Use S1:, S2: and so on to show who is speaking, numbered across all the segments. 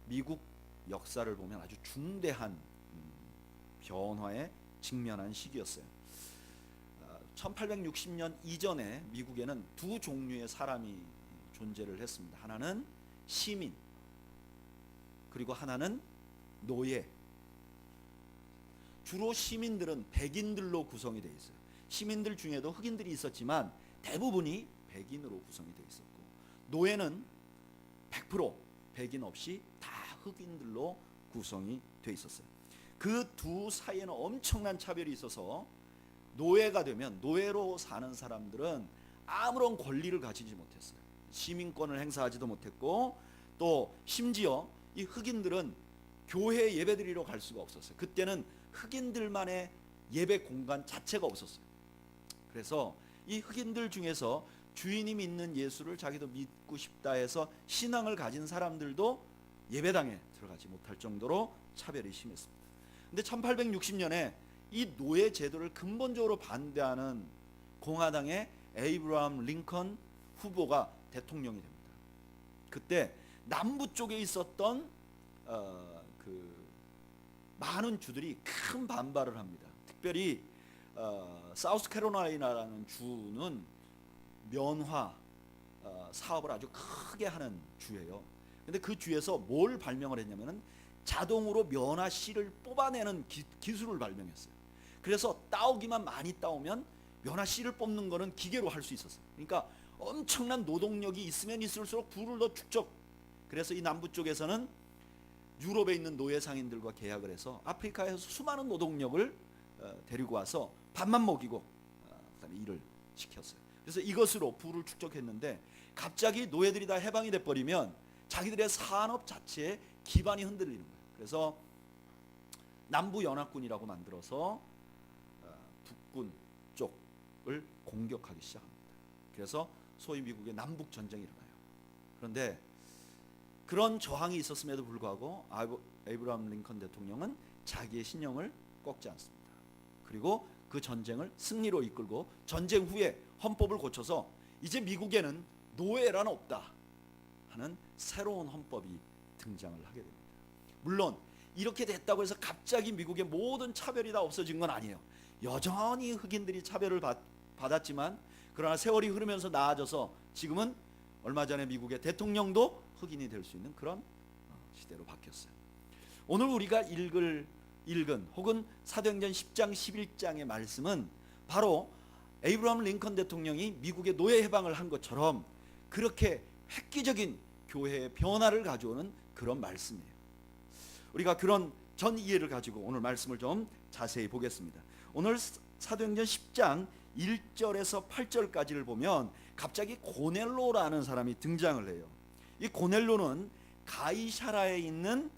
S1: 미국 역사를 보면 아주 중대한 변화에 직면한 시기였어요. 1860년 이전에 미국에는 두 종류의 사람이 존재를 했습니다. 하나는 시민, 그리고 하나는 노예. 주로 시민들은 백인들로 구성이 되어 있어요. 시민들 중에도 흑인들이 있었지만 대부분이 백인으로 구성이 되어 있었고, 노예는 100% 백인 없이 다 흑인들로 구성이 되어 있었어요. 그 두 사이에는 엄청난 차별이 있어서 노예가 되면, 노예로 사는 사람들은 아무런 권리를 가지지 못했어요. 시민권을 행사하지도 못했고, 또 심지어 이 흑인들은 교회 예배드리러 갈 수가 없었어요. 그때는 흑인들만의 예배 공간 자체가 없었어요. 그래서 이 흑인들 중에서 주인이 믿는 예수를 자기도 믿고 싶다 해서 신앙을 가진 사람들도 예배당에 들어가지 못할 정도로 차별이 심했습니다. 근데 1860년에 이 노예 제도를 근본적으로 반대하는 공화당의 에이브라함 링컨 후보가 대통령이 됩니다. 그때 남부 쪽에 있었던 많은 주들이 큰 반발을 합니다. 특별히 사우스캐롤라이나라는 주는 면화 사업을 아주 크게 하는 주예요. 근데 그 주에서 뭘 발명을 했냐면은 자동으로 면화 씨를 뽑아내는 기술을 발명했어요. 그래서 따오기만 많이 따오면 면화 씨를 뽑는 거는 기계로 할 수 있었어요. 그러니까 엄청난 노동력이 있으면 있을수록 부를 더 축적. 그래서 이 남부 쪽에서는 유럽에 있는 노예 상인들과 계약을 해서 아프리카에서 수많은 노동력을 데리고 와서 밥만 먹이고 그다음에 일을 시켰어요. 그래서 이것으로 부를 축적했는데, 갑자기 노예들이 다 해방이 돼버리면 자기들의 산업 자체의 기반이 흔들리는 거예요. 그래서 남부연합군이라고 만들어서 북군 쪽을 공격하기 시작합니다. 그래서 소위 미국의 남북전쟁이 일어나요. 그런데 그런 저항이 있었음에도 불구하고 에이브라함 링컨 대통령은 자기의 신념을 꺾지 않습니다. 그리고 그 전쟁을 승리로 이끌고 전쟁 후에 헌법을 고쳐서 이제 미국에는 노예란 없다 하는 새로운 헌법이 등장을 하게 됩니다. 물론 이렇게 됐다고 해서 갑자기 미국의 모든 차별이 다 없어진 건 아니에요. 여전히 흑인들이 차별을 받았지만, 그러나 세월이 흐르면서 나아져서 지금은 얼마 전에 미국의 대통령도 흑인이 될 수 있는 그런 시대로 바뀌었어요. 오늘 우리가 읽은 혹은 사도행전 10장 11장의 말씀은 바로 에이브라함 링컨 대통령이 미국의 노예 해방을 한 것처럼 그렇게 획기적인 교회의 변화를 가져오는 그런 말씀이에요. 우리가 그런 전 이해를 가지고 오늘 말씀을 좀 자세히 보겠습니다. 오늘 사도행전 10장 1절에서 8절까지를 보면 갑자기 고넬로라는 사람이 등장을 해요. 이 고넬로는 가이사라에 있는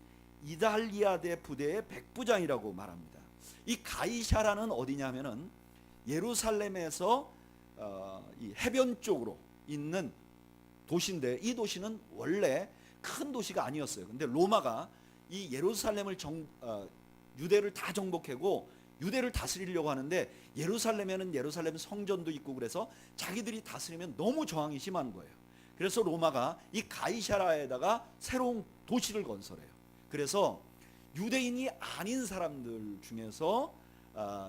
S1: 이달리아대 부대의 백부장이라고 말합니다. 이 가이사라는 어디냐면은 예루살렘에서 이 해변 쪽으로 있는 도시인데, 이 도시는 원래 큰 도시가 아니었어요. 근데 로마가 이 예루살렘을 유대를 다 정복하고 유대를 다스리려고 하는데, 예루살렘에는 예루살렘 성전도 있고 그래서 자기들이 다스리면 너무 저항이 심한 거예요. 그래서 로마가 이 가이사라에다가 새로운 도시를 건설해요. 그래서 유대인이 아닌 사람들 중에서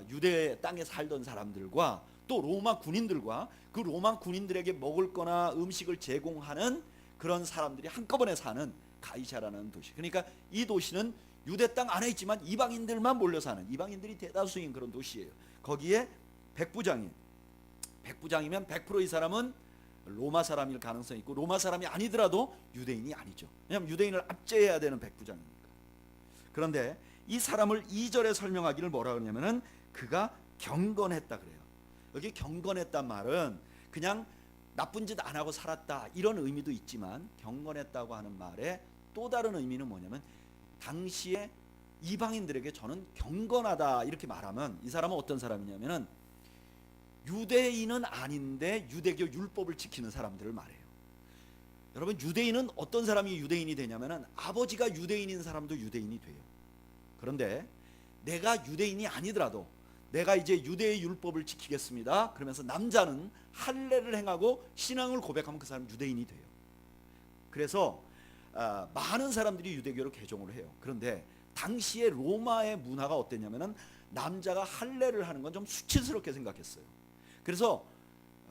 S1: 유대 땅에 살던 사람들과 또 로마 군인들과 그 로마 군인들에게 먹을 거나 음식을 제공하는 그런 사람들이 한꺼번에 사는 가이사라는 도시. 그러니까 이 도시는 유대 땅 안에 있지만 이방인들만 몰려 사는, 이방인들이 대다수인 그런 도시예요. 거기에 백부장이면 100% 이 사람은 로마 사람일 가능성이 있고, 로마 사람이 아니더라도 유대인이 아니죠. 왜냐하면 유대인을 압제해야 되는 백부장이니까. 그런데 이 사람을 2절에 설명하기를 뭐라 그러냐면은 그가 경건했다 그래요. 여기 경건했단 말은 그냥 나쁜 짓 안 하고 살았다 이런 의미도 있지만, 경건했다고 하는 말의 또 다른 의미는 뭐냐면 당시에 이방인들에게 저는 경건하다 이렇게 말하면, 이 사람은 어떤 사람이냐면은 유대인은 아닌데 유대교 율법을 지키는 사람들을 말해요. 여러분, 유대인은 어떤 사람이 유대인이 되냐면은 아버지가 유대인인 사람도 유대인이 돼요. 그런데 내가 유대인이 아니더라도 내가 이제 유대의 율법을 지키겠습니다 그러면서 남자는 할례를 행하고 신앙을 고백하면 그 사람 유대인이 돼요. 그래서 많은 사람들이 유대교로 개종을 해요. 그런데 당시에 로마의 문화가 어땠냐면은 남자가 할례를 하는 건 좀 수치스럽게 생각했어요. 그래서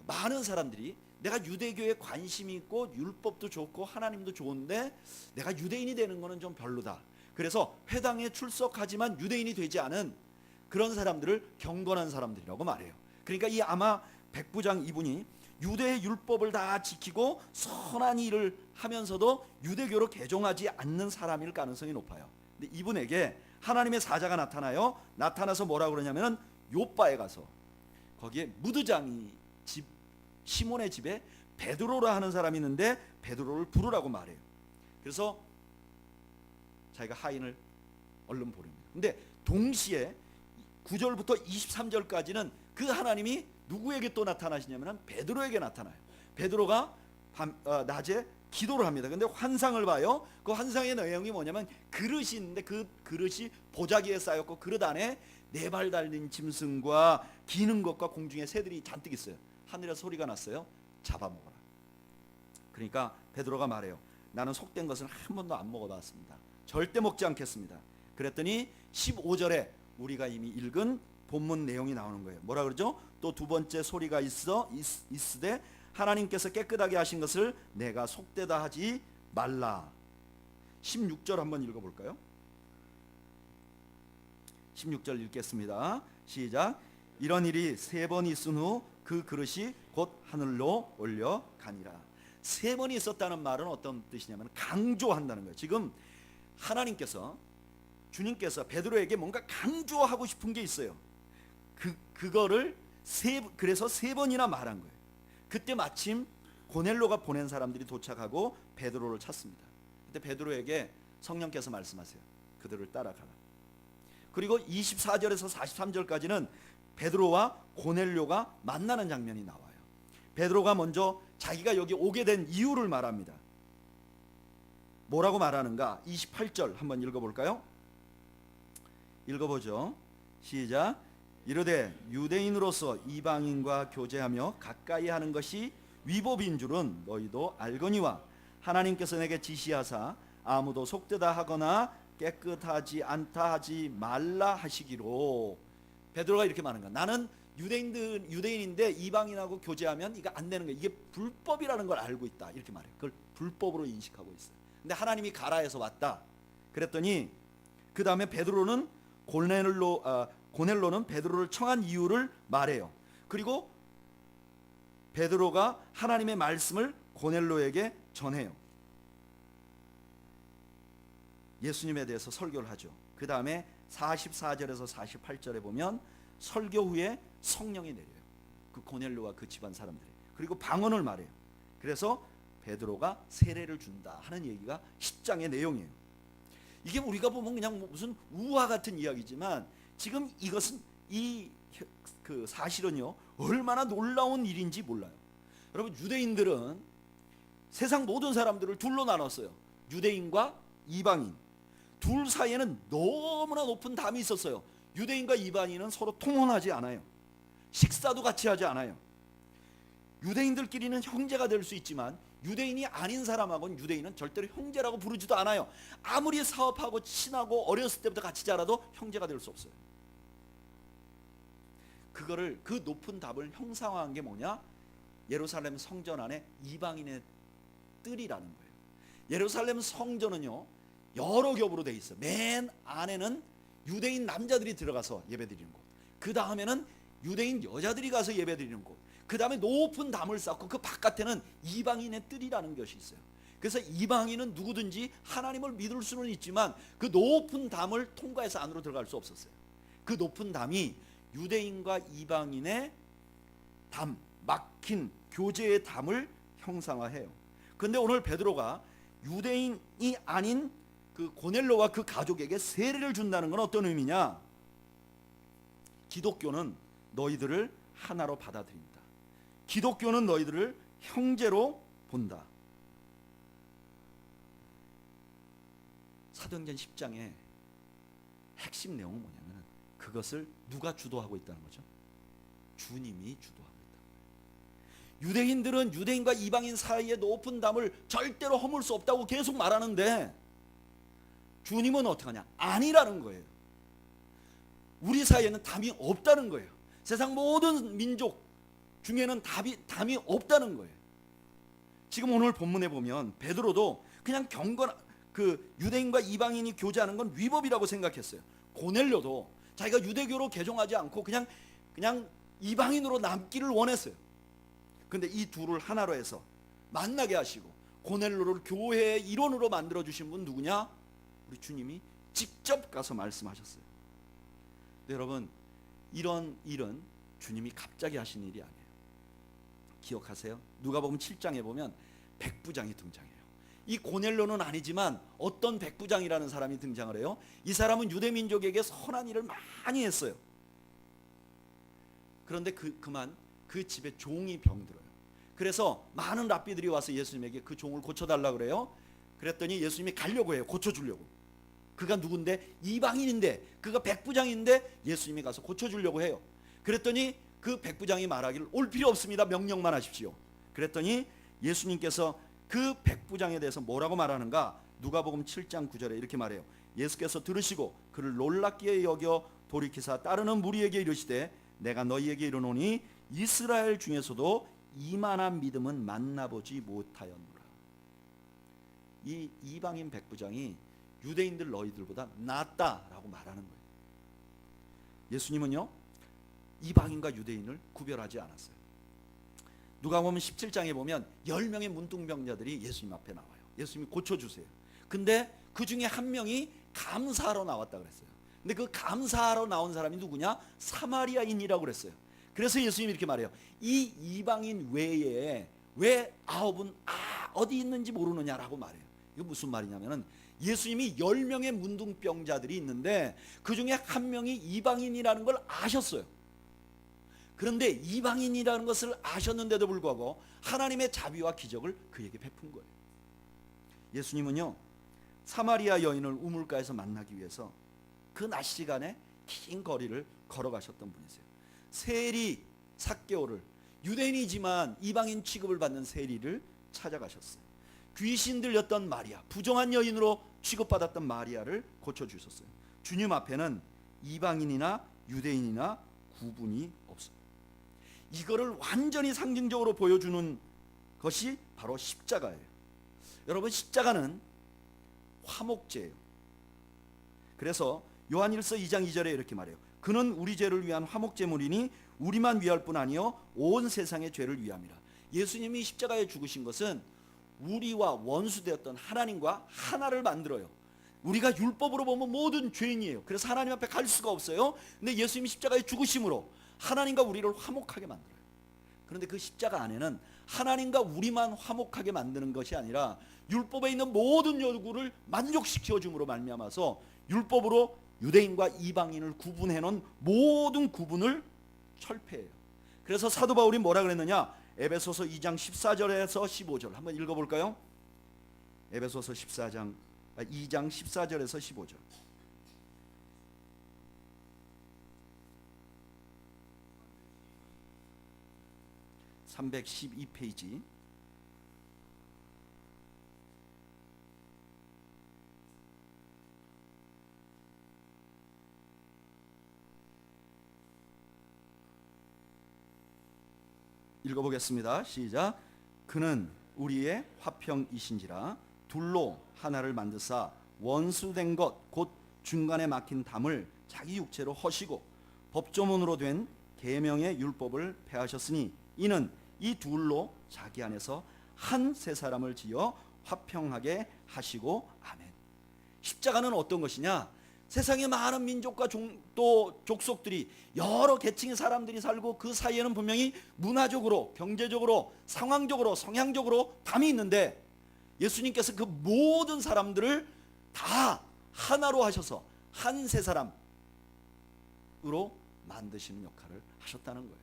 S1: 많은 사람들이 내가 유대교에 관심이 있고 율법도 좋고 하나님도 좋은데 내가 유대인이 되는 거는 좀 별로다. 그래서 회당에 출석하지만 유대인이 되지 않은 그런 사람들을 경건한 사람들이라고 말해요. 그러니까 이 아마 백부장 이분이 유대의 율법을 다 지키고 선한 일을 하면서도 유대교로 개종하지 않는 사람일 가능성이 높아요. 근데 이분에게 하나님의 사자가 나타나요. 나타나서 뭐라 그러냐면은 요바에 가서 거기에 무드장이 집 시몬의 집에 베드로라 하는 사람이 있는데 베드로를 부르라고 말해요. 그래서 자기가 하인을 얼른 보냅니다. 근데 동시에 9절부터 23절까지는 그 하나님이 누구에게 또 나타나시냐면 베드로에게 나타나요. 베드로가 낮에 기도를 합니다. 근데 환상을 봐요. 그 환상의 내용이 뭐냐면 그릇이 있는데 그 그릇이 보자기에 쌓였고 그릇 안에 네 발 달린 짐승과 기는 것과 공중에 새들이 잔뜩 있어요. 하늘에 소리가 났어요. 잡아먹어라. 그러니까 베드로가 말해요. 나는 속된 것을 한 번도 안 먹어봤습니다. 절대 먹지 않겠습니다. 그랬더니 15절에 우리가 이미 읽은 본문 내용이 나오는 거예요. 뭐라 그러죠? 또 두 번째 소리가 있으되 하나님께서 깨끗하게 하신 것을 내가 속되다 하지 말라. 16절 한번 읽어볼까요? 16절 읽겠습니다. 시작. 이런 일이 3번 있은 후 그 그릇이 곧 하늘로 올려가니라. 3번이 있었다는 말은 어떤 뜻이냐면 강조한다는 거예요. 지금 하나님께서 주님께서 베드로에게 뭔가 강조하고 싶은 게 있어요. 그거를 그래서 3번이나 말한 거예요. 그때 마침 고넬로가 보낸 사람들이 도착하고 베드로를 찾습니다. 그때 베드로에게 성령께서 말씀하세요. 그들을 따라가라. 그리고 24절에서 43절까지는 베드로와 고넬료가 만나는 장면이 나와요. 베드로가 먼저 자기가 여기 오게 된 이유를 말합니다. 뭐라고 말하는가? 28절 한번 읽어볼까요? 읽어보죠. 시작. 이르되 유대인으로서 이방인과 교제하며 가까이 하는 것이 위법인 줄은 너희도 알거니와 하나님께서 내게 지시하사 아무도 속되다 하거나 깨끗하지 않다 하지 말라 하시기로. 베드로가 이렇게 말하는 거야. 나는 유대인인데 이방인하고 교제하면 이거 안 되는 거야. 이게 불법이라는 걸 알고 있다. 이렇게 말해요. 그걸 불법으로 인식하고 있어요. 근데 하나님이 가라 해서 왔다. 그랬더니 그 다음에 베드로는 고넬로는 베드로를 청한 이유를 말해요. 그리고 베드로가 하나님의 말씀을 고넬로에게 전해요. 예수님에 대해서 설교를 하죠. 그 다음에 44절에서 48절에 보면 설교 후에 성령이 내려요. 그 고넬로와 그 집안 사람들이. 그리고 방언을 말해요. 그래서 베드로가 세례를 준다 하는 얘기가 10장의 내용이에요. 이게 우리가 보면 그냥 무슨 우화 같은 이야기지만 지금 이것은 그 사실은요 얼마나 놀라운 일인지 몰라요. 여러분, 유대인들은 세상 모든 사람들을 둘로 나눴어요. 유대인과 이방인. 둘 사이에는 너무나 높은 담이 있었어요. 유대인과 이방인은 서로 통혼하지 않아요. 식사도 같이 하지 않아요. 유대인들끼리는 형제가 될 수 있지만 유대인이 아닌 사람하고는 유대인은 절대로 형제라고 부르지도 않아요. 아무리 사업하고 친하고 어렸을 때부터 같이 자라도 형제가 될 수 없어요. 그 높은 답을 형상화한 게 뭐냐? 예루살렘 성전 안에 이방인의 뜰이라는 거예요. 예루살렘 성전은요 여러 겹으로 돼 있어요. 맨 안에는 유대인 남자들이 들어가서 예배드리는 곳, 그 다음에는 유대인 여자들이 가서 예배드리는 곳, 그 다음에 높은 담을 쌓고 그 바깥에는 이방인의 뜰이라는 것이 있어요. 그래서 이방인은 누구든지 하나님을 믿을 수는 있지만 그 높은 담을 통과해서 안으로 들어갈 수 없었어요. 그 높은 담이 유대인과 이방인의 담, 막힌 교제의 담을 형상화해요. 그런데 오늘 베드로가 유대인이 아닌 그 고넬로와 그 가족에게 세례를 준다는 건 어떤 의미냐? 기독교는 너희들을 하나로 받아들인다. 기독교는 너희들을 형제로 본다. 사도행전 10장의 핵심 내용은 뭐냐면 그것을 누가 주도하고 있다는 거죠? 주님이 주도하고 있다는 거예요. 유대인들은 유대인과 이방인 사이의 높은 담을 절대로 허물 수 없다고 계속 말하는데 주님은 어떡하냐? 아니라는 거예요. 우리 사이에는 담이 없다는 거예요. 세상 모든 민족 중에는 담이 없다는 거예요. 지금 오늘 본문에 보면 베드로도 그냥 그 유대인과 이방인이 교제하는 건 위법이라고 생각했어요. 고넬료도 자기가 유대교로 개종하지 않고 그냥 이방인으로 남기를 원했어요. 근데 이 둘을 하나로 해서 만나게 하시고 고넬료를 교회의 일원으로 만들어 주신 분 누구냐? 우리 주님이 직접 가서 말씀하셨어요. 근데 여러분, 이런 일은 주님이 갑자기 하신 일이 아니에요. 기억하세요? 누가복음 7장에 보면 백부장이 등장해요. 이 고넬료는 아니지만 어떤 백부장이라는 사람이 등장을 해요. 이 사람은 유대민족에게 선한 일을 많이 했어요. 그런데 그만 그 집에 종이 병들어요. 그래서 많은 랍비들이 와서 예수님에게 그 종을 고쳐달라고 그래요. 그랬더니 예수님이 가려고 해요. 고쳐주려고. 그가 누군데? 이방인인데, 그가 백부장인데 예수님이 가서 고쳐주려고 해요. 그랬더니 그 백부장이 말하기를 올 필요 없습니다. 명령만 하십시오. 그랬더니 예수님께서 그 백부장에 대해서 뭐라고 말하는가? 누가복음 7장 9절에 이렇게 말해요. 예수께서 들으시고 그를 놀랍게 여겨 돌이키사 따르는 무리에게 이르시되 내가 너희에게 이르노니 이스라엘 중에서도 이만한 믿음은 만나보지 못하였노라. 이 이방인 백부장이 유대인들 너희들보다 낫다라고 말하는 거예요. 예수님은요 이방인과 유대인을 구별하지 않았어요. 누가복음 17장에 보면 10명의 문둥병자들이 예수님 앞에 나와요. 예수님이 고쳐주세요. 근데 그 중에 한 명이 감사하러 나왔다 그랬어요. 근데 그 감사하러 나온 사람이 누구냐? 사마리아인이라고 그랬어요. 그래서 예수님이 이렇게 말해요. 이 이방인 외에 왜 9은 어디 있는지 모르느냐라고 말해요. 이거 무슨 말이냐면은 예수님이 10명의 문둥병자들이 있는데 그 중에 한 명이 이방인이라는 걸 아셨어요. 그런데 이방인이라는 것을 아셨는데도 불구하고 하나님의 자비와 기적을 그에게 베푼 거예요. 예수님은요 사마리아 여인을 우물가에서 만나기 위해서 그 낮 시간에 긴 거리를 걸어가셨던 분이세요. 세리 삭개오를, 유대인이지만 이방인 취급을 받는 세리를 찾아가셨어요. 귀신 들렸던 마리아, 부정한 여인으로 취급받았던 마리아를 고쳐주셨어요. 주님 앞에는 이방인이나 유대인이나 구분이 없어요. 이거를 완전히 상징적으로 보여주는 것이 바로 십자가예요. 여러분, 십자가는 화목제예요. 그래서 요한일서 2장 2절에 이렇게 말해요. 그는 우리 죄를 위한 화목제물이니 우리만 위할 뿐 아니요 온 세상의 죄를 위함이라. 예수님이 십자가에 죽으신 것은 우리와 원수되었던 하나님과 하나를 만들어요. 우리가 율법으로 보면 모든 죄인이에요. 그래서 하나님 앞에 갈 수가 없어요. 근데 예수님이 십자가에 죽으심으로 하나님과 우리를 화목하게 만들어요. 그런데 그 십자가 안에는 하나님과 우리만 화목하게 만드는 것이 아니라 율법에 있는 모든 요구를 만족시켜 줌으로 말미암아서 율법으로 유대인과 이방인을 구분해 놓은 모든 구분을 철폐해요. 그래서 사도 바울이 뭐라 그랬느냐? 에베소서 2장 14절에서 15절 한번 읽어볼까요? 에베소서 2장 14절에서 15절. (312페이지) 읽어보겠습니다. 시작. 그는 우리의 화평이신지라 둘로 하나를 만드사 원수된 것 곧 중간에 막힌 담을 자기 육체로 허시고 법조문으로 된 계명의 율법을 폐하셨으니 이는 이 둘로 자기 안에서 한 세 사람을 지어 화평하게 하시고 아멘. 십자가는 어떤 것이냐? 세상의 많은 민족과 또 족속들이 여러 계층의 사람들이 살고 그 사이에는 분명히 문화적으로, 경제적으로, 상황적으로, 성향적으로 담이 있는데 예수님께서 그 모든 사람들을 다 하나로 하셔서 한 세 사람으로 만드시는 역할을 하셨다는 거예요.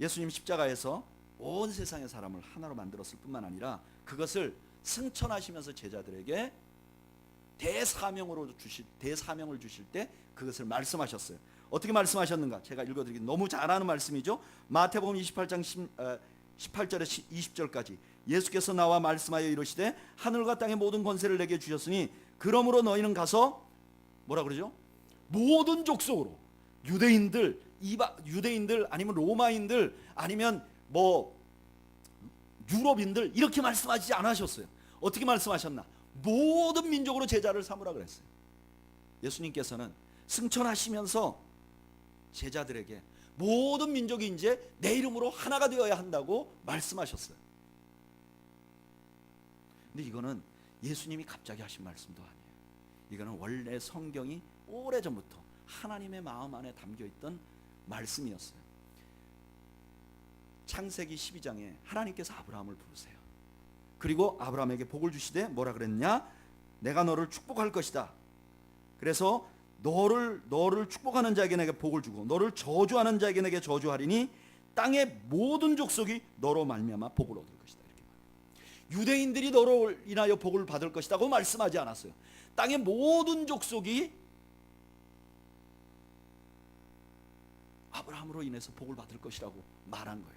S1: 예수님 십자가에서 온 세상의 사람을 하나로 만들었을 뿐만 아니라 그것을 승천하시면서 제자들에게 대사명을 주실 때 그것을 말씀하셨어요. 어떻게 말씀하셨는가? 제가 읽어드리기 너무 잘 아는 말씀이죠. 마태복음 28장 18절에 20절까지 예수께서 나와 말씀하여 이르시되 하늘과 땅의 모든 권세를 내게 주셨으니 그러므로 너희는 가서 뭐라 그러죠? 모든 족속으로 유대인들 아니면 로마인들 아니면 뭐 유럽인들 이렇게 말씀하지 않으셨어요. 어떻게 말씀하셨나? 모든 민족으로 제자를 삼으라 그랬어요. 예수님께서는 승천하시면서 제자들에게 모든 민족이 이제 내 이름으로 하나가 되어야 한다고 말씀하셨어요. 근데 이거는 예수님이 갑자기 하신 말씀도 아니에요. 이거는 원래 성경이 오래전부터 하나님의 마음 안에 담겨있던 말씀이었어요. 창세기 12장에 하나님께서 아브라함을 부르세요. 그리고 아브라함에게 복을 주시되 뭐라 그랬냐? 내가 너를 축복할 것이다. 그래서 너를 축복하는 자에게 내게 복을 주고 너를 저주하는 자에게 내게 저주하리니 땅의 모든 족속이 너로 말미암아 복을 얻을 것이다. 이렇게 말해요. 유대인들이 너로 인하여 복을 받을 것이라고 말씀하지 않았어요. 땅의 모든 족속이 아브라함으로 인해서 복을 받을 것이라고 말한 거예요.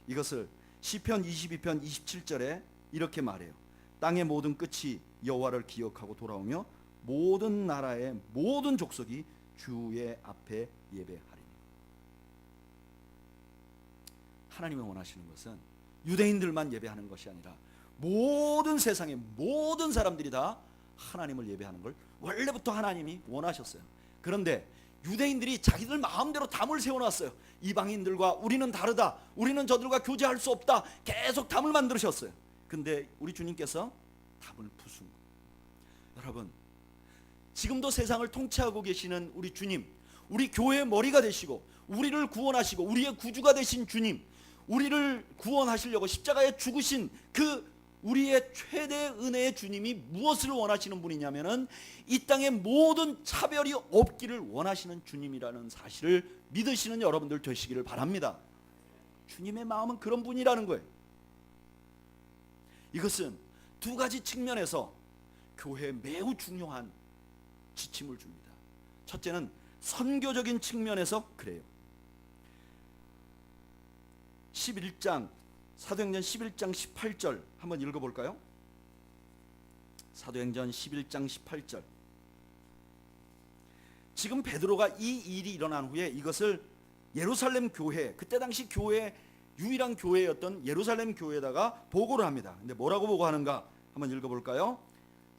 S1: 이것을 시편 22편 27절에 이렇게 말해요. 땅의 모든 끝이 여호와를 기억하고 돌아오며 모든 나라의 모든 족속이 주의 앞에 예배하리니. 하나님이 원하시는 것은 유대인들만 예배하는 것이 아니라 모든 세상의 모든 사람들이 다 하나님을 예배하는 걸 원래부터 하나님이 원하셨어요. 그런데 유대인들이 자기들 마음대로 담을 세워놨어요. 이방인들과 우리는 다르다, 우리는 저들과 교제할 수 없다, 계속 담을 만드셨어요. 근데 우리 주님께서 담을 부순 거예요. 여러분, 지금도 세상을 통치하고 계시는 우리 주님, 우리 교회의 머리가 되시고 우리를 구원하시고 우리의 구주가 되신 주님, 우리를 구원하시려고 십자가에 죽으신 그 우리의 최대 은혜의 주님이 무엇을 원하시는 분이냐면은 이 땅에 모든 차별이 없기를 원하시는 주님이라는 사실을 믿으시는 여러분들 되시기를 바랍니다. 주님의 마음은 그런 분이라는 거예요. 이것은 두 가지 측면에서 교회에 매우 중요한 지침을 줍니다. 첫째는 선교적인 측면에서 그래요. 11장 사도행전 11장 18절 한번 읽어볼까요? 사도행전 11장 18절. 지금 베드로가 이 일이 일어난 후에 이것을 예루살렘 교회, 그때 당시 교회 유일한 교회였던 예루살렘 교회에다가 보고를 합니다. 근데 뭐라고 보고하는가 한번 읽어볼까요?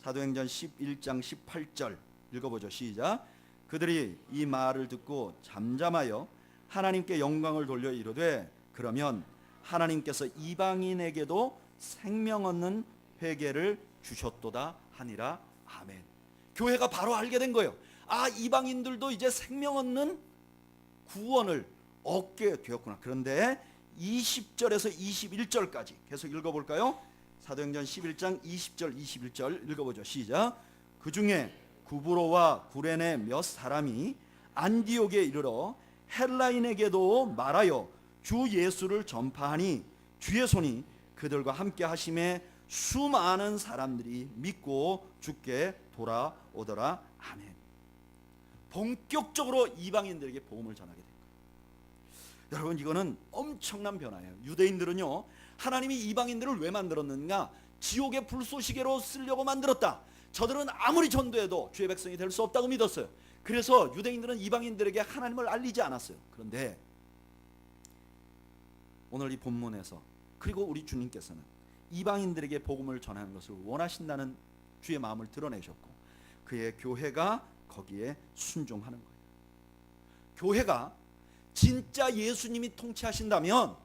S1: 사도행전 11장 18절 읽어보죠. 시작. 그들이 이 말을 듣고 잠잠하여 하나님께 영광을 돌려 이르되 그러면 하나님께서 이방인에게도 생명 얻는 회개를 주셨도다 하니라. 아멘. 교회가 바로 알게 된 거예요. 아, 이방인들도 이제 생명 얻는 구원을 얻게 되었구나. 그런데 20절에서 21절까지 계속 읽어볼까요? 사도행전 11장 20절 21절 읽어보죠. 시작. 그 중에 구브로와 구레네 몇 사람이 안디옥에 이르러 헬라인에게도 말하여 주 예수를 전파하니 주의 손이 그들과 함께 하심에 수많은 사람들이 믿고 주께 돌아오더라. 아멘. 본격적으로 이방인들에게 복음을 전하게 된 거예요. 여러분, 이거는 엄청난 변화예요. 유대인들은요, 하나님이 이방인들을 왜 만들었는가? 지옥의 불쏘시개로 쓰려고 만들었다. 저들은 아무리 전도해도 주의 백성이 될 수 없다고 믿었어요. 그래서 유대인들은 이방인들에게 하나님을 알리지 않았어요. 그런데 오늘 이 본문에서 그리고 우리 주님께서는 이방인들에게 복음을 전하는 것을 원하신다는 주의 마음을 드러내셨고 그의 교회가 거기에 순종하는 거예요. 교회가 진짜 예수님이 통치하신다면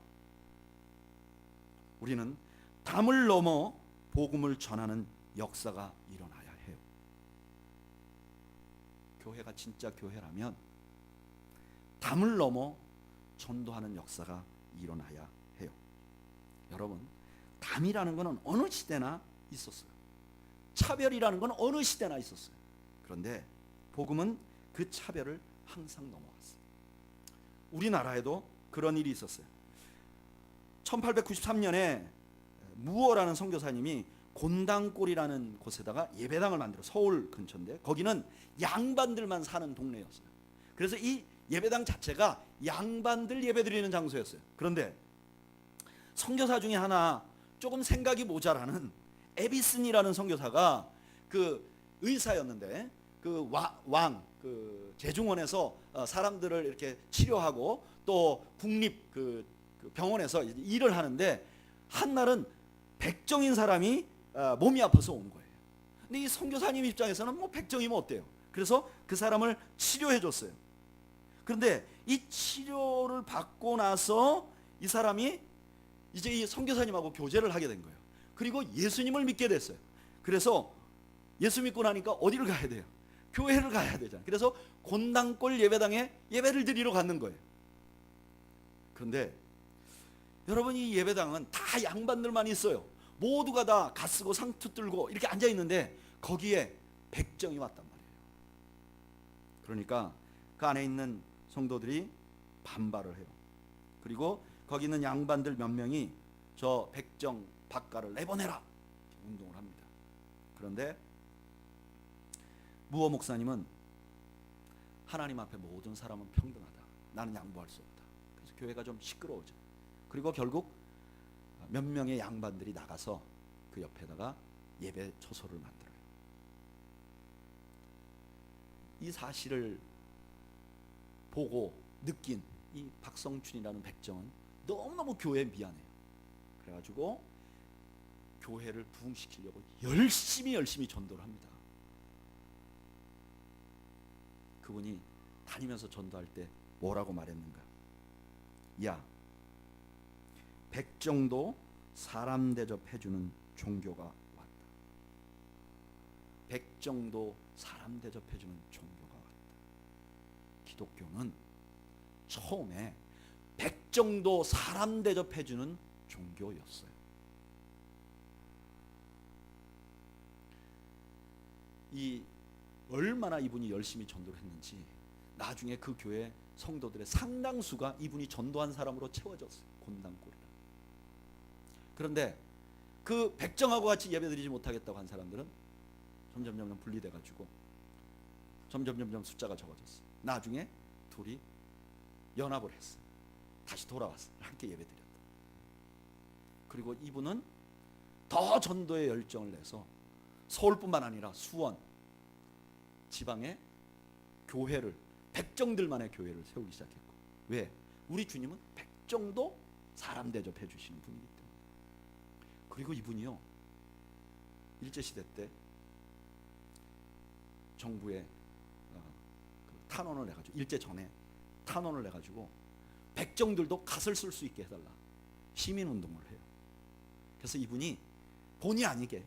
S1: 우리는 담을 넘어 복음을 전하는 역사가 일어나야 해요. 교회가 진짜 교회라면 담을 넘어 전도하는 역사가 일어나야 해요. 여러분, 담이라는 것은 어느 시대나 있었어요. 차별이라는 건 어느 시대나 있었어요. 그런데 복음은 그 차별을 항상 넘어갔어요. 우리나라에도 그런 일이 있었어요. 1893년에 무어라는 선교사님이 곤당골이라는 곳에다가 예배당을 만들어 서울 근처인데 거기는 양반들만 사는 동네였어요. 그래서 이 예배당 자체가 양반들 예배드리는 장소였어요. 그런데 선교사 중에 하나 조금 생각이 모자라는 에비슨이라는 선교사가 그 의사였는데 그 제중원에서 사람들을 이렇게 치료하고 또 국립 그 병원에서 일을 하는데 한날은 백정인 사람이 몸이 아파서 온 거예요. 근데 이 선교사님 입장에서는 뭐 백정이면 어때요? 그래서 그 사람을 치료해 줬어요. 그런데 이 치료를 받고 나서 이 사람이 이제 이 선교사님하고 교제를 하게 된 거예요. 그리고 예수님을 믿게 됐어요. 그래서 예수 믿고 나니까 어디를 가야 돼요? 교회를 가야 되잖아요. 그래서 곤당골 예배당에 예배를 드리러 갔는 거예요. 그런데 여러분, 이 예배당은 다 양반들만 있어요. 모두가 다 갓쓰고 상투 들고 이렇게 앉아 있는데 거기에 백정이 왔단 말이에요. 그러니까 그 안에 있는 성도들이 반발을 해요. 그리고 거기 있는 양반들 몇 명이 저 백정 박가를 내보내라 운동을 합니다. 그런데 무어 목사님은 하나님 앞에 모든 사람은 평등하다. 나는 양보할 수 없다. 그래서 교회가 좀 시끄러워져. 그리고 결국 몇 명의 양반들이 나가서 그 옆에다가 예배 초소를 만들어요. 이 사실을 보고 느낀 이 박성춘이라는 백정은 너무너무 교회에 미안해요. 그래가지고 교회를 부흥시키려고 열심히 전도를 합니다. 그분이 다니면서 전도할 때 뭐라고 말했는가? 야, 백정도 사람 대접해주는 종교가 왔다. 백정도 사람 대접해주는 종교가 왔다. 기독교는 처음에 백정도 사람 대접해주는 종교였어요. 이 얼마나 이분이 열심히 전도를 했는지 나중에 그 교회 성도들의 상당수가 이분이 전도한 사람으로 채워졌어요. 곤당골이라. 그런데 그 백정하고 같이 예배드리지 못하겠다고 한 사람들은 점점 분리돼 가지고 점점 숫자가 적어졌어요. 나중에 둘이 연합을 했어요. 다시 돌아왔어요. 함께 예배드렸다. 그리고 이분은 더 전도의 열정을 내서 서울뿐만 아니라 수원 지방에 교회를, 백정들만의 교회를 세우기 시작했고. 왜? 우리 주님은 백정도 사람 대접해 주시는 분이기 때문에. 그리고 이분이요, 일제시대 때 정부에 탄원을 해가지고, 일제 전에 탄원을 해가지고 백정들도 갓을 쓸 수 있게 해달라 시민운동을 해요. 그래서 이분이 본의 아니게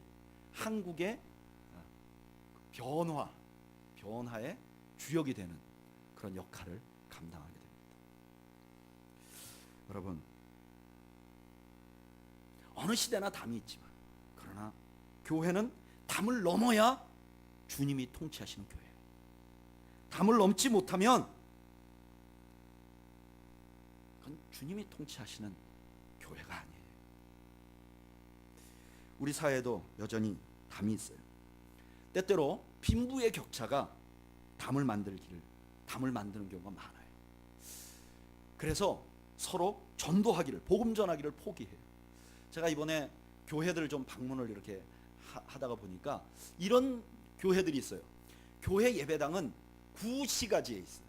S1: 한국의 변화의 주역이 되는 그런 역할을 감당하게 됩니다. 여러분, 어느 시대나 담이 있지만, 그러나 교회는 담을 넘어야 주님이 통치하시는 교회. 담을 넘지 못하면 그건 주님이 통치하시는 교회가 아니에요. 우리 사회도 여전히 담이 있어요. 때때로 빈부의 격차가 담을 만드는 경우가 많아요. 그래서 서로 전도하기를, 복음 전하기를 포기해요. 제가 이번에 교회들 좀 방문을 이렇게 하다가 보니까 이런 교회들이 있어요. 교회 예배당은 구시가지에 있어요.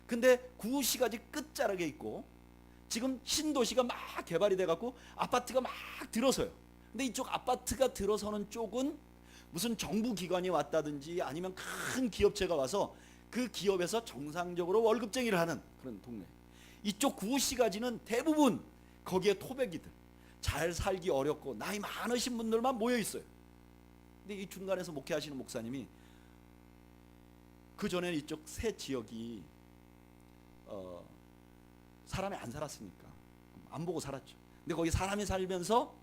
S1: 근데 구시가지 끝자락에 있고, 지금 신도시가 막 개발이 돼갖고 아파트가 막 들어서요. 근데 이쪽 아파트가 들어서는 쪽은 무슨 정부 기관이 왔다든지 아니면 큰 기업체가 와서 그 기업에서 정상적으로 월급쟁이를 하는 그런 동네. 이쪽 구시가지는 대부분 거기에 토백이들, 잘 살기 어렵고 나이 많으신 분들만 모여 있어요. 근데 이 중간에서 목회하시는 목사님이 그 전에는 이쪽 새 지역이 사람이 안 살았으니까 안 보고 살았죠. 근데 거기 사람이 살면서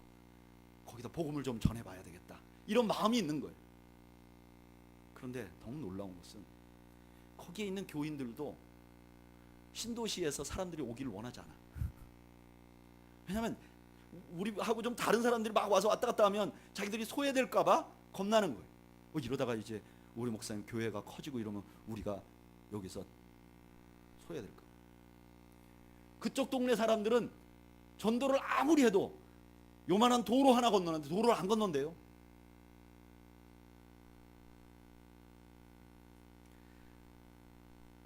S1: 거기다 복음을 좀 전해봐야 되겠다, 이런 마음이 있는 거예요. 그런데 더욱 놀라운 것은 거기에 있는 교인들도 신도시에서 사람들이 오기를 원하지 않아. 왜냐하면 우리하고 좀 다른 사람들이 막 와서 왔다 갔다 하면 자기들이 소외될까 봐 겁나는 거예요. 이러다가 이제 우리 목사님 교회가 커지고 이러면 우리가 여기서 소외될까? 그쪽 동네 사람들은 전도를 아무리 해도 요만한 도로 하나 건너는데 도로를 안 건넌대요.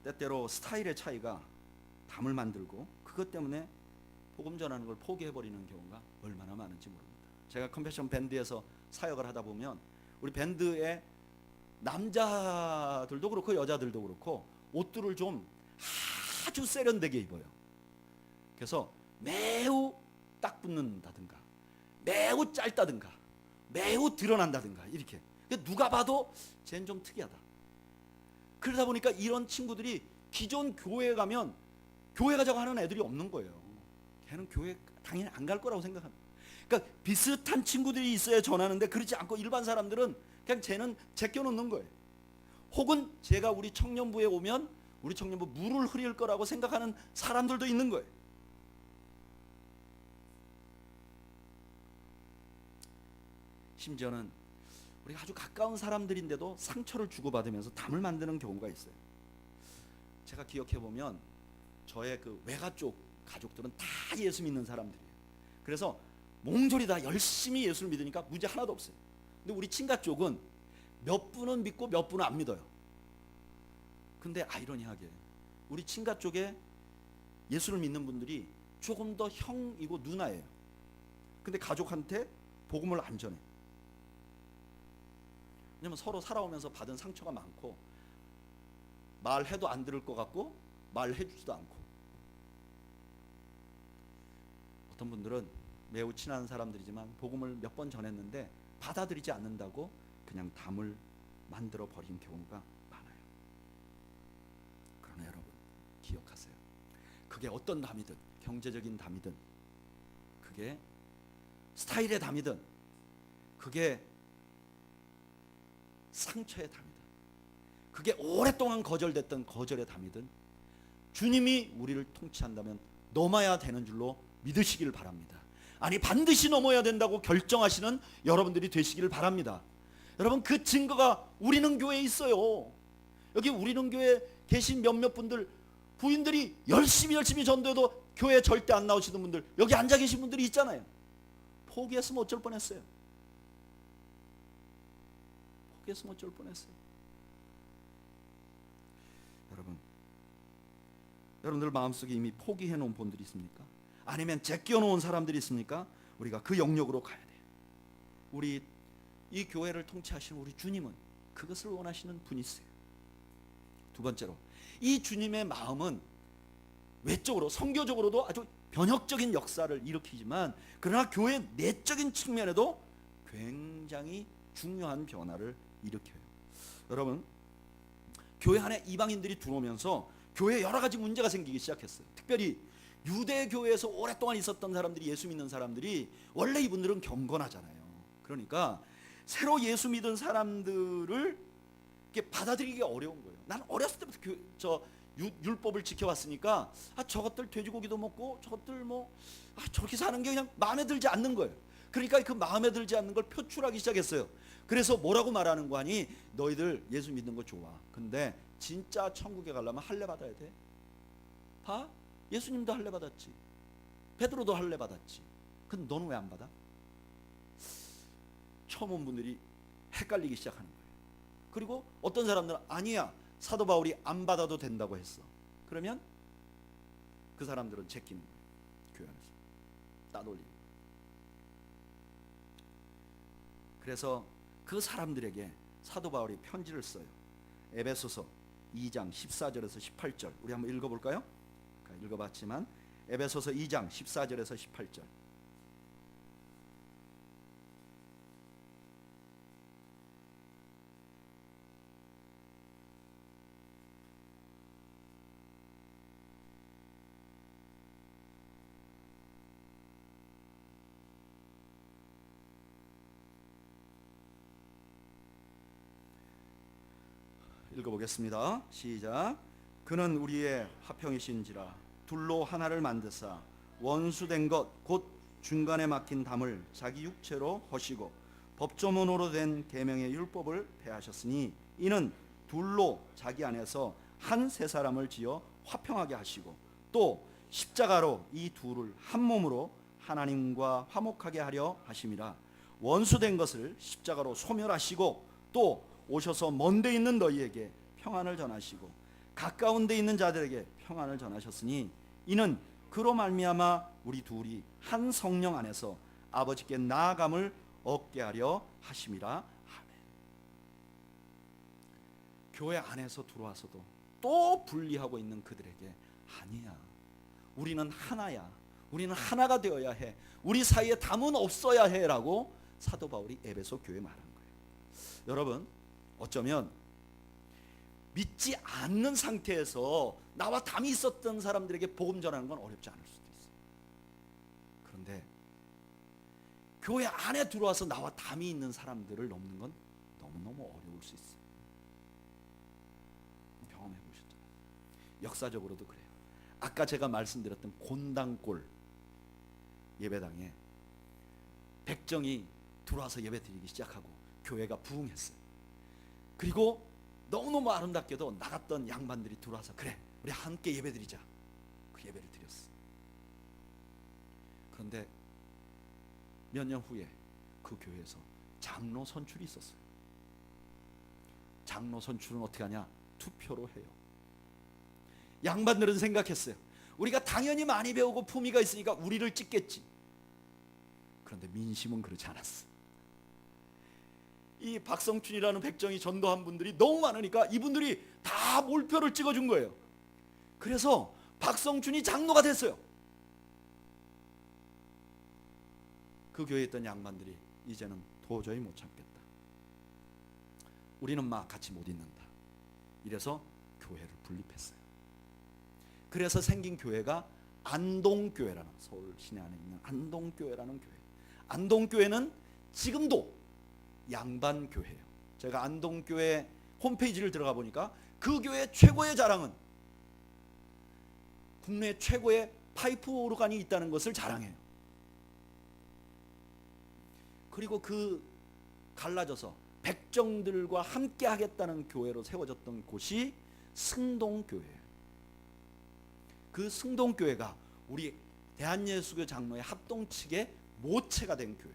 S1: 때때로 스타일의 차이가 담을 만들고 그것 때문에 복음 전하는 걸 포기해버리는 경우가 얼마나 많은지 모릅니다. 제가 컴패션 밴드에서 사역을 하다 보면 우리 밴드에 남자들도 그렇고 여자들도 그렇고 옷들을 좀 아주 세련되게 입어요. 그래서 매우 딱 붙는다든가 매우 짧다든가 매우 드러난다든가 이렇게 누가 봐도 쟤는 좀 특이하다. 그러다 보니까 이런 친구들이 기존 교회에 가면 교회 가자고 하는 애들이 없는 거예요. 걔는 교회 당연히 안 갈 거라고 생각합니다. 그러니까 비슷한 친구들이 있어야 전하는데 그렇지 않고 일반 사람들은 그냥 쟤는 제껴놓는 거예요. 혹은 제가 우리 청년부에 오면 우리 청년부 물을 흐릴 거라고 생각하는 사람들도 있는 거예요. 심지어는 우리가 아주 가까운 사람들인데도 상처를 주고받으면서 담을 만드는 경우가 있어요. 제가 기억해 보면 저의 그 외가 쪽 가족들은 다 예수 믿는 사람들이에요. 그래서 몽졸이 다 열심히 예수를 믿으니까 문제 하나도 없어요. 근데 우리 친가 쪽은 몇 분은 믿고 몇 분은 안 믿어요. 근데 아이러니하게 우리 친가 쪽에 예수를 믿는 분들이 조금 더 형이고 누나예요. 근데 가족한테 복음을 안 전해. 왜냐면 서로 살아오면서 받은 상처가 많고 말해도 안 들을 것 같고 말해주지도 않고, 어떤 분들은 매우 친한 사람들이지만 복음을 몇 번 전했는데 받아들이지 않는다고 그냥 담을 만들어 버린 경우가 많아요. 그러나 여러분 기억하세요. 그게 어떤 담이든, 경제적인 담이든, 그게 스타일의 담이든, 그게 상처의 담이든, 그게 오랫동안 거절됐던 거절의 담이든, 주님이 우리를 통치한다면 넘어야 되는 줄로 믿으시길 바랍니다. 아니 반드시 넘어야 된다고 결정하시는 여러분들이 되시기를 바랍니다. 여러분 그 증거가 우리는 교회에 있어요. 여기 우리는 교회에 계신 몇몇 분들, 부인들이 열심히 전도해도 교회에 절대 안 나오시는 분들, 여기 앉아 계신 분들이 있잖아요. 포기했으면 어쩔 뻔했어요. 포기했으면 어쩔 뻔했어요. 여러분들 마음속에 이미 포기해 놓은 분들이 있습니까? 아니면 제껴 놓은 사람들이 있습니까? 우리가 그 영역으로 가야 돼요. 우리 이 교회를 통치하시는 우리 주님은 그것을 원하시는 분이세요. 두 번째로, 이 주님의 마음은 외적으로 성교적으로도 아주 변혁적인 역사를 일으키지만, 그러나 교회 내적인 측면에도 굉장히 중요한 변화를 일으켜요. 여러분, 교회 안에 이방인들이 들어오면서 교회에 여러 가지 문제가 생기기 시작했어요. 특별히 유대 교회에서 오랫동안 있었던 사람들이, 예수 믿는 사람들이 원래 이분들은 경건하잖아요. 그러니까 새로 예수 믿은 사람들을 받아들이기 어려운 거예요. 나는 어렸을 때부터 율법을 지켜왔으니까 저것들 돼지고기도 먹고 저것들 저렇게 사는 게 그냥 마음에 들지 않는 거예요. 그러니까 그 마음에 들지 않는 걸 표출하기 시작했어요. 그래서 뭐라고 말하는 거 아니? 너희들 예수 믿는 거 좋아. 근데 진짜 천국에 가려면 할례 받아야 돼. 봐? 예수님도 할례 받았지. 베드로도 할례 받았지. 근데 너는 왜 안 받아? 처음 온 분들이 헷갈리기 시작하는 거예요. 그리고 어떤 사람들은 아니야, 사도 바울이 안 받아도 된다고 했어. 그러면 그 사람들은 제끼는 거예요. 교회 안에서 따돌리고. 그래서 그 사람들에게 사도 바울이 편지를 써요. 에베소서 2장 14절에서 18절. 우리 한번 읽어볼까요? 읽어봤지만 에베소서 2장 14절에서 18절. 읽어보겠습니다. 시작. 그는 우리의 화평이신지라 둘로 하나를 만드사 원수된 것 곧 중간에 막힌 담을 자기 육체로 허시고 법조문으로 된 계명의 율법을 폐하셨으니 이는 둘로 자기 안에서 한 세 사람을 지어 화평하게 하시고 또 십자가로 이 둘을 한 몸으로 하나님과 화목하게 하려 하심이라. 원수된 것을 십자가로 소멸하시고 또 오셔서 먼데 있는 너희에게 평안을 전하시고 가까운 데 있는 자들에게 평안을 전하셨으니 이는 그로 말미암아 우리 둘이 한 성령 안에서 아버지께 나아감을 얻게 하려 하심이라. 아멘. 교회 안에서 들어와서도 또 분리하고 있는 그들에게 아니야, 우리는 하나야, 우리는 하나가 되어야 해, 우리 사이에 담은 없어야 해라고 사도 바울이 에베소 교회에 말한 거예요. 여러분, 어쩌면 믿지 않는 상태에서 나와 담이 있었던 사람들에게 복음 전하는 건 어렵지 않을 수도 있어요. 그런데 교회 안에 들어와서 나와 담이 있는 사람들을 넘는 건 너무너무 어려울 수 있어요. 경험해 보셨죠? 역사적으로도 그래요. 아까 제가 말씀드렸던 곤당골 예배당에 백정이 들어와서 예배 드리기 시작하고 교회가 부흥했어요. 그리고 너무너무 아름답게도 나갔던 양반들이 들어와서 그래, 우리 함께 예배 드리자. 그 예배를 드렸어. 그런데 몇 년 후에 그 교회에서 장로 선출이 있었어요. 장로 선출은 어떻게 하냐? 투표로 해요. 양반들은 생각했어요. 우리가 당연히 많이 배우고 품위가 있으니까 우리를 찍겠지. 그런데 민심은 그렇지 않았어. 이 박성춘이라는 백정이 전도한 분들이 너무 많으니까 이분들이 다 몰표를 찍어준 거예요. 그래서 박성춘이 장로가 됐어요. 그 교회에 있던 양반들이 이제는 도저히 못 참겠다. 우리는 막 같이 못 있는다. 이래서 교회를 분립했어요. 그래서 생긴 교회가 안동교회라는, 서울 시내 안에 있는 안동교회라는 교회. 안동교회는 지금도 양반교회예요. 제가 안동교회 홈페이지를 들어가 보니까 그 교회 최고의 자랑은 국내 최고의 파이프 오르간이 있다는 것을 자랑해요. 그리고 그 갈라져서 백정들과 함께 하겠다는 교회로 세워졌던 곳이 승동교회예요. 그 승동교회가 우리 대한예수교 장로의 합동 측의 모체가 된 교회.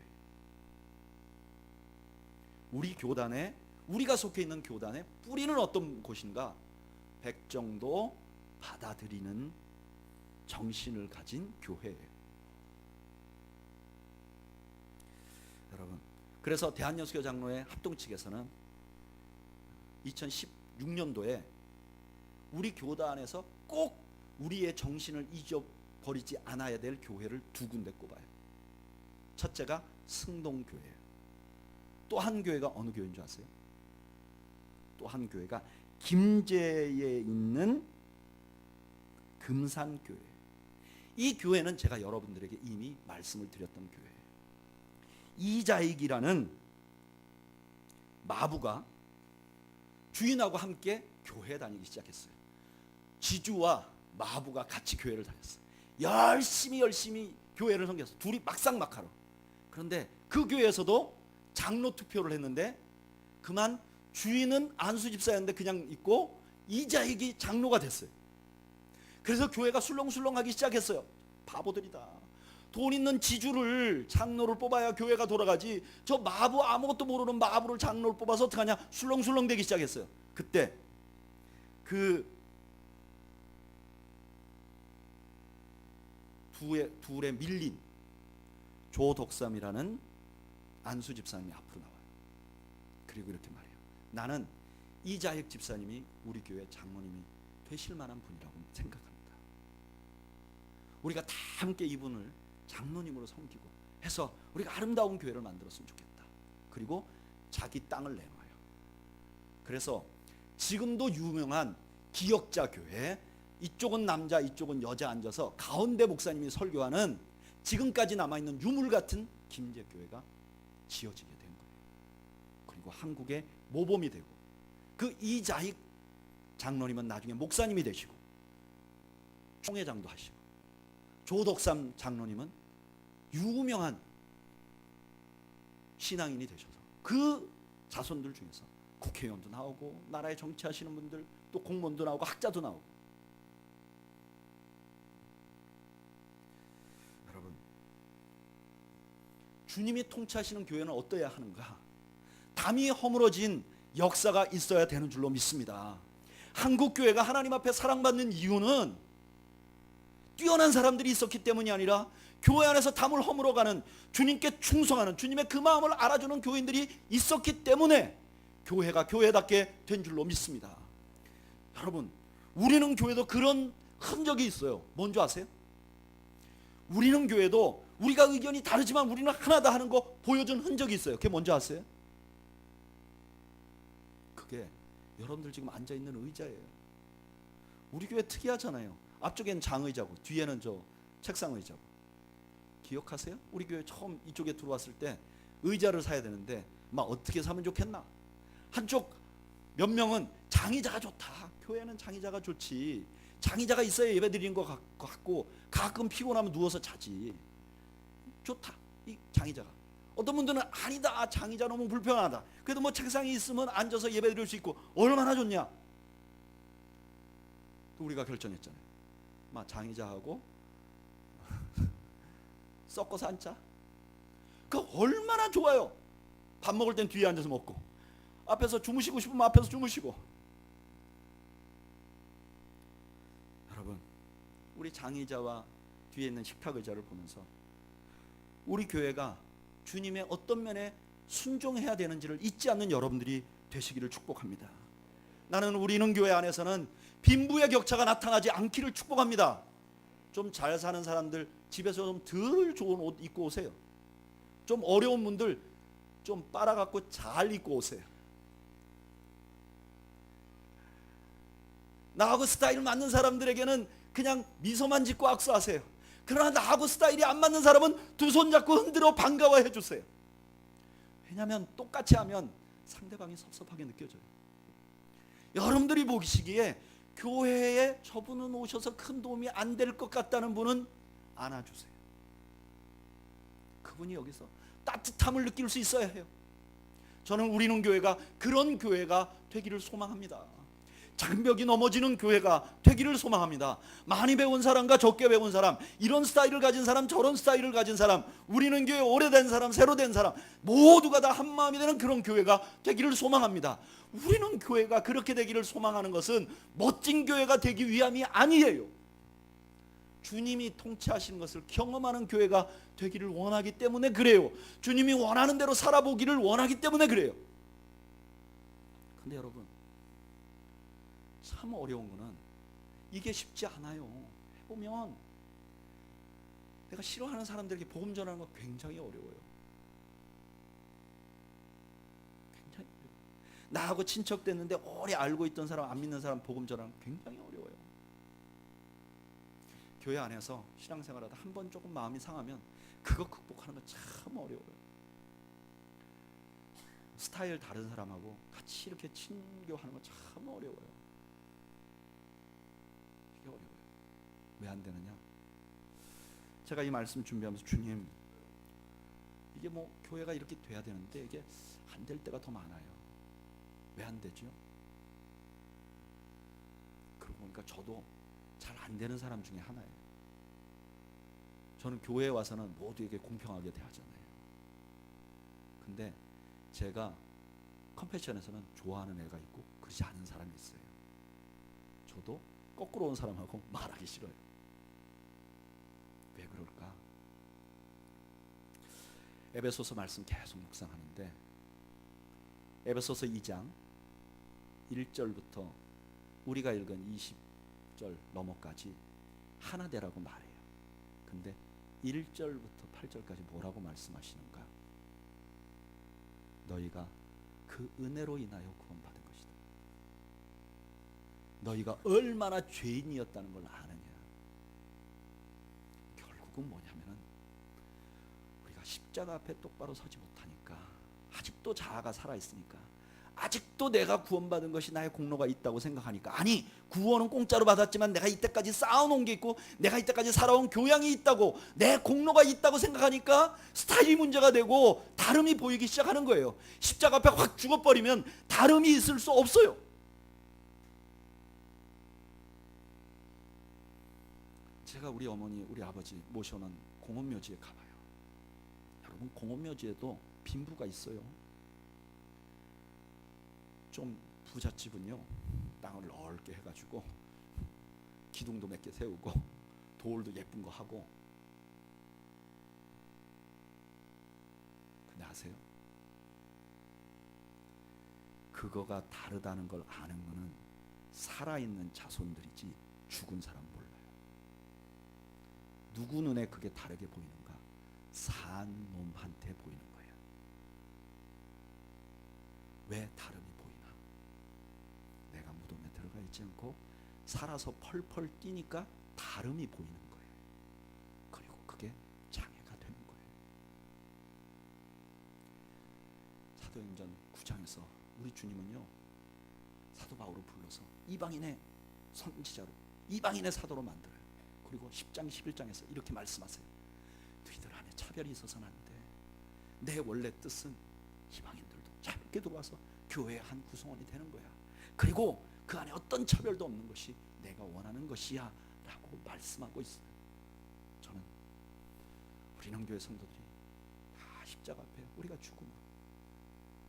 S1: 우리 교단에, 우리가 속해 있는 교단의 뿌리는 어떤 곳인가? 백정도 받아들이는 정신을 가진 교회예요. 여러분, 그래서 대한예수교 장로의 합동 측에서는 2016년도에 우리 교단에서 꼭 우리의 정신을 잊어버리지 않아야 될 교회를 두 군데 꼽아요. 첫째가 승동교회예요. 또 한 교회가 어느 교회인 줄 아세요? 또 한 교회가 김제에 있는 금산교회. 이 교회는 제가 여러분들에게 이미 말씀을 드렸던 교회예요. 이자익이라는 마부가 주인하고 함께 교회 다니기 시작했어요. 지주와 마부가 같이 교회를 다녔어요. 열심히 교회를 섬겼어요. 둘이 막상막하로. 그런데 그 교회에서도 장로 투표를 했는데 그만 주인은 안수 집사였는데 그냥 있고 이자익이 장로가 됐어요. 그래서 교회가 술렁술렁하기 시작했어요. 바보들이다. 돈 있는 지주를 장로를 뽑아야 교회가 돌아가지, 저 마부, 아무것도 모르는 마부를 장로를 뽑아서 어떡하냐, 술렁술렁 되기 시작했어요. 그때 그 둘에 밀린 조덕삼이라는 안수 집사님이 앞으로 나와요. 그리고 이렇게 말해요. 나는 이자익 집사님이 우리 교회 장로님이 되실 만한 분이라고 생각합니다. 우리가 다 함께 이분을 장로님으로 섬기고 해서 우리가 아름다운 교회를 만들었으면 좋겠다. 그리고 자기 땅을 내놔요. 그래서 지금도 유명한 기역자 교회, 이쪽은 남자 이쪽은 여자 앉아서 가운데 목사님이 설교하는 지금까지 남아있는 유물 같은 김제교회가 지어지게 된 거예요. 그리고 한국의 모범이 되고, 그 이자익 장로님은 나중에 목사님이 되시고 총회장도 하시고, 조덕삼 장로님은 유명한 신앙인이 되셔서 그 자손들 중에서 국회의원도 나오고 나라에 정치하시는 분들, 또 공무원도 나오고 학자도 나오고. 여러분, 주님이 통치하시는 교회는 어떠해야 하는가? 담이 허물어진 역사가 있어야 되는 줄로 믿습니다. 한국 교회가 하나님 앞에 사랑받는 이유는 뛰어난 사람들이 있었기 때문이 아니라 교회 안에서 담을 허물어가는, 주님께 충성하는, 주님의 그 마음을 알아주는 교인들이 있었기 때문에 교회가 교회답게 된 줄로 믿습니다. 여러분, 우리는 교회도 그런 흔적이 있어요. 뭔지 아세요? 우리는 교회도 우리가 의견이 다르지만 우리는 하나다 하는 거 보여준 흔적이 있어요. 그게 뭔지 아세요? 그게 여러분들 지금 앉아있는 의자예요. 우리 교회 특이하잖아요. 앞쪽엔 장의자고 뒤에는 저 책상 의자고. 기억하세요? 우리 교회 처음 이쪽에 들어왔을 때 의자를 사야 되는데 막 어떻게 사면 좋겠나? 한쪽 몇 명은 장의자가 좋다. 교회는 장의자가 좋지. 장의자가 있어야 예배 드리는 것 같고 가끔 피곤하면 누워서 자지. 좋다. 이 장의자가. 어떤 분들은 아니다. 장의자 너무 불편하다. 그래도 뭐 책상이 있으면 앉아서 예배 드릴 수 있고 얼마나 좋냐. 또 우리가 결정했잖아요. 막 장의자하고 섞어서 앉자. 그 얼마나 좋아요. 밥 먹을 땐 뒤에 앉아서 먹고 앞에서 주무시고 싶으면 앞에서 주무시고. 여러분, 우리 장의자와 뒤에 있는 식탁 의자를 보면서 우리 교회가 주님의 어떤 면에 순종해야 되는지를 잊지 않는 여러분들이 되시기를 축복합니다. 나는 우리는 교회 안에서는 빈부의 격차가 나타나지 않기를 축복합니다. 좀 잘 사는 사람들 집에서 좀 덜 좋은 옷 입고 오세요. 좀 어려운 분들 좀 빨아갖고 잘 입고 오세요. 나하고 스타일 맞는 사람들에게는 그냥 미소만 짓고 악수하세요. 그러나 나하고 스타일이 안 맞는 사람은 두 손 잡고 흔들어 반가워해 주세요. 왜냐하면 똑같이 하면 상대방이 섭섭하게 느껴져요. 여러분들이 보시기에 교회에 저분은 오셔서 큰 도움이 안 될 것 같다는 분은 안아주세요. 그분이 여기서 따뜻함을 느낄 수 있어야 해요. 저는 우리는 교회가 그런 교회가 되기를 소망합니다. 장벽이 넘어지는 교회가 되기를 소망합니다. 많이 배운 사람과 적게 배운 사람, 이런 스타일을 가진 사람, 저런 스타일을 가진 사람, 우리는 교회 오래된 사람, 새로 된 사람, 모두가 다 한마음이 되는 그런 교회가 되기를 소망합니다. 우리는 교회가 그렇게 되기를 소망하는 것은 멋진 교회가 되기 위함이 아니에요. 주님이 통치하시는 것을 경험하는 교회가 되기를 원하기 때문에 그래요. 주님이 원하는 대로 살아보기를 원하기 때문에 그래요. 근데 여러분, 참 어려운 거는 이게 쉽지 않아요. 해보면 내가 싫어하는 사람들에게 복음 전하는 거 굉장히 어려워요. 굉장히 어려워요. 나하고 친척됐는데 오래 알고 있던 사람, 안 믿는 사람 복음 전하는 거 굉장히 어려워요. 교회 안에서 신앙생활하다 한 번 조금 마음이 상하면 그거 극복하는 거 참 어려워요. 스타일 다른 사람하고 같이 이렇게 친교하는 거 참 어려워요. 왜 안 되느냐? 제가 이 말씀 준비하면서 주님, 이게 뭐 교회가 이렇게 돼야 되는데 이게 안 될 때가 더 많아요. 왜 안 되죠? 그러고 보니까 저도 잘 안 되는 사람 중에 하나예요. 저는 교회에 와서는 모두에게 공평하게 대하잖아요. 근데 제가 컴패션에서는 좋아하는 애가 있고 그렇지 않은 사람이 있어요. 저도 거꾸로 온 사람하고 말하기 싫어요. 왜 그럴까? 에베소서 말씀 계속 묵상하는데 에베소서 2장 1절부터 우리가 읽은 20절 넘어까지 하나 되라고 말해요. 근데 1절부터 8절까지 뭐라고 말씀하시는가? 너희가 그 은혜로 인하여 구원받은 것이다. 너희가 얼마나 죄인이었다는 걸 아느냐. 결국은 뭐냐면은 우리가 십자가 앞에 똑바로 서지 못하니까, 아직도 자아가 살아있으니까, 아직도 내가 구원받은 것이 나의 공로가 있다고 생각하니까, 아니, 구원은 공짜로 받았지만 내가 이때까지 쌓아놓은 게 있고 내가 이때까지 살아온 교양이 있다고, 내 공로가 있다고 생각하니까 스타일이 문제가 되고 다름이 보이기 시작하는 거예요. 십자가 앞에 확 죽어버리면 다름이 있을 수 없어요. 제가 우리 어머니 우리 아버지 모셔놓은 공원묘지에 가봐요. 여러분, 공원묘지에도 빈부가 있어요. 좀 부잣집은요, 땅을 넓게 해가지고 기둥도 몇 개 세우고 돌도 예쁜 거 하고. 근데 아세요? 그거가 다르다는 걸 아는 거는 살아있는 자손들이지 죽은 사람 몰라요. 누구 눈에 그게 다르게 보이는가? 산 놈한테 보이는 거예요. 왜 다름이 보이나? 내가 무덤에 들어가 있지 않고 살아서 펄펄 뛰니까 다름이 보이는 거예요. 그리고 그게 장애가 되는 거예요. 사도행전 9장에서 우리 주님은요, 사도 바울을 불러서 이방인의 선지자로, 이방인의 사도로 만들어요. 그리고 10장 11장에서 이렇게 말씀하세요. 너희들 안에 차별이 있어서는 안 돼. 내 원래 뜻은 이방인들도 자유롭게 들어와서 교회의 한 구성원이 되는 거야. 그리고 그 안에 어떤 차별도 없는 것이 내가 원하는 것이야 라고 말씀하고 있어요. 저는 우리 능교회 성도들이 다 십자가 앞에 우리가 죽음으로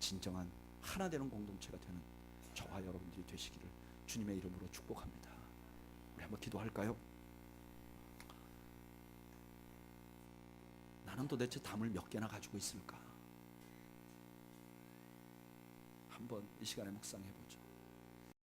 S1: 진정한 하나 되는 공동체가 되는 저와 여러분들이 되시기를 주님의 이름으로 축복합니다. 우리 한번 기도할까요? 나는 도대체 담을 몇 개나 가지고 있을까? 한번 이 시간에 묵상해 보죠.